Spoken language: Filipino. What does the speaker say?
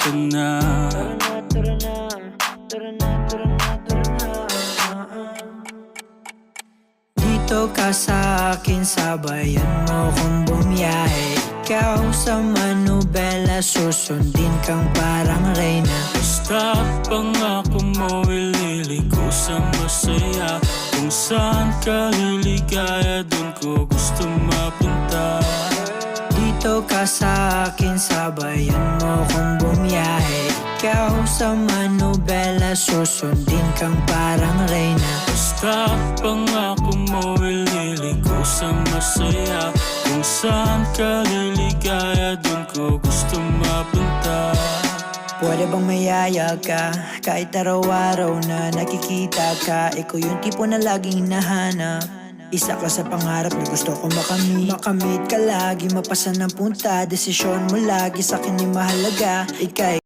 ka na. Tara na, tara na, tara na, tara na, tara na. Dito ka sa akin, sabayan mo kong bumiyahe. Ikaw sa manubela, susundin kang parang reyna. Basta pangako mo, ililiko sa masaya. Kung saan ka liligaya, dun ko gusto mapunta. Dito ka sa akin, sabayan mo kong bumiyahe. Ikaw sa manubela, susundin kang parang reyna. Basta pangako mo, ililiko sa masaya. Kung saan ka liligaya, dun ko gusto mapunta. Pwede bang mayaya ka? Kahit araw-araw na nakikita ka, ikaw yung tipo na laging hinahanap. Isa ka sa pangarap na gusto ko makamit. Makamit ka lagi, mapasa ng punta. Desisyon mo lagi sa akin ay mahalaga. Ika'y